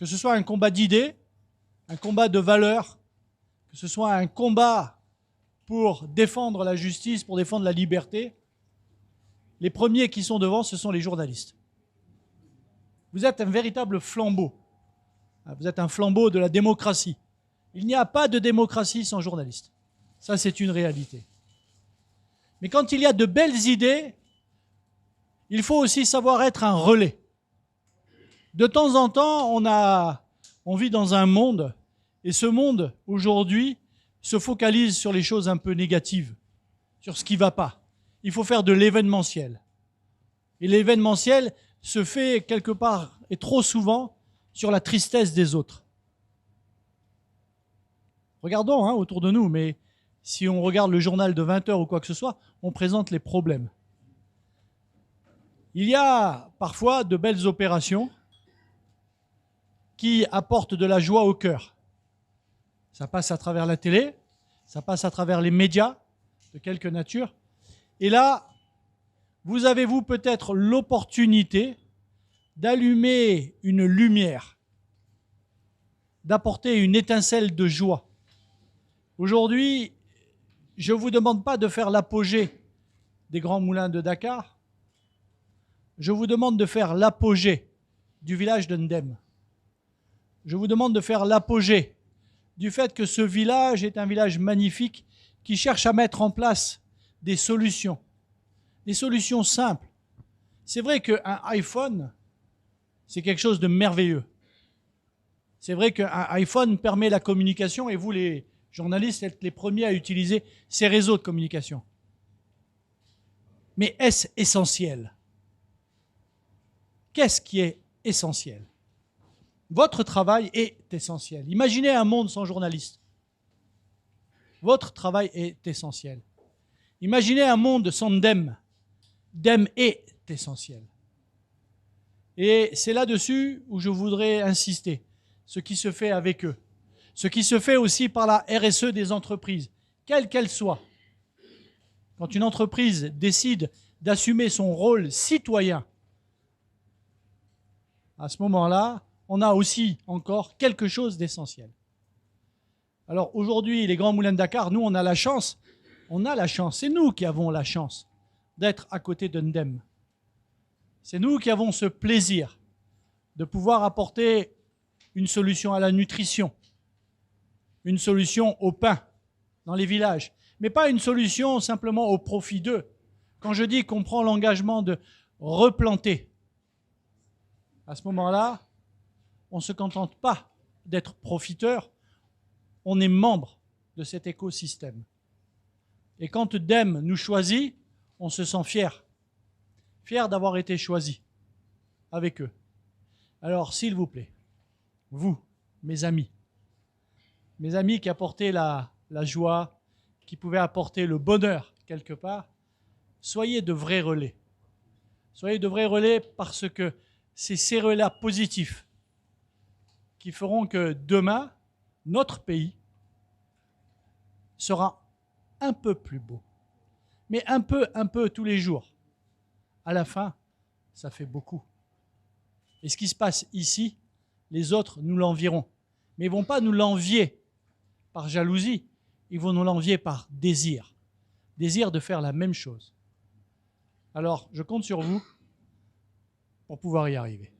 que ce soit un combat d'idées, un combat de valeurs, que ce soit un combat pour défendre la justice, pour défendre la liberté, les premiers qui sont devant, ce sont les journalistes. Vous êtes un véritable flambeau. Vous êtes un flambeau de la démocratie. Il n'y a pas de démocratie sans journalistes. Ça, c'est une réalité. Mais quand il y a de belles idées, il faut aussi savoir être un relais. De temps en temps, on vit dans un monde, et ce monde, aujourd'hui, se focalise sur les choses un peu négatives, sur ce qui ne va pas. Il faut faire de l'événementiel. Et l'événementiel se fait quelque part, et trop souvent, sur la tristesse des autres. Regardons autour de nous, mais si on regarde le journal de 20 heures ou quoi que ce soit, on présente les problèmes. Il y a parfois de belles opérations qui apportent de la joie au cœur. Ça passe à travers la télé, ça passe à travers les médias de quelque nature. Et là, vous avez peut-être l'opportunité d'allumer une lumière, d'apporter une étincelle de joie. Aujourd'hui, je ne vous demande pas de faire l'apogée des grands moulins de Dakar. Je vous demande de faire l'apogée du village de Ndem. Je vous demande de faire l'apogée du fait que ce village est un village magnifique qui cherche à mettre en place des solutions simples. C'est vrai qu'un iPhone, c'est quelque chose de merveilleux. C'est vrai qu'un iPhone permet la communication et vous, les journalistes, êtes les premiers à utiliser ces réseaux de communication. Mais est-ce essentiel? Qu'est-ce qui est essentiel? Votre travail est essentiel. Imaginez un monde sans journalistes. Votre travail est essentiel. Imaginez un monde sans Ndem. Ndem est essentiel. Et c'est là-dessus où je voudrais insister, ce qui se fait avec eux, ce qui se fait aussi par la RSE des entreprises, quelle qu'elle soit. Quand une entreprise décide d'assumer son rôle citoyen, à ce moment-là, on a aussi encore quelque chose d'essentiel. Alors aujourd'hui, les Grands Moulins de Dakar, nous, on a la chance, c'est nous qui avons la chance d'être à côté de Ndem. C'est nous qui avons ce plaisir de pouvoir apporter une solution à la nutrition, une solution au pain dans les villages, mais pas une solution simplement au profit d'eux. Quand je dis qu'on prend l'engagement de replanter, à ce moment-là, on ne se contente pas d'être profiteur, on est membre de cet écosystème. Et quand Ndem nous choisit, on se sent fier d'avoir été choisi avec eux. Alors, s'il vous plaît, vous, mes amis qui apportaient la joie, qui pouvaient apporter le bonheur quelque part, soyez de vrais relais. Soyez de vrais relais parce que c'est ces relais positifs qui feront que demain, notre pays sera un peu plus beau. Mais un peu tous les jours. À la fin, ça fait beaucoup. Et ce qui se passe ici, les autres nous l'envieront. Mais ils ne vont pas nous l'envier par jalousie, ils vont nous l'envier par désir. Désir de faire la même chose. Alors, je compte sur vous pour pouvoir y arriver.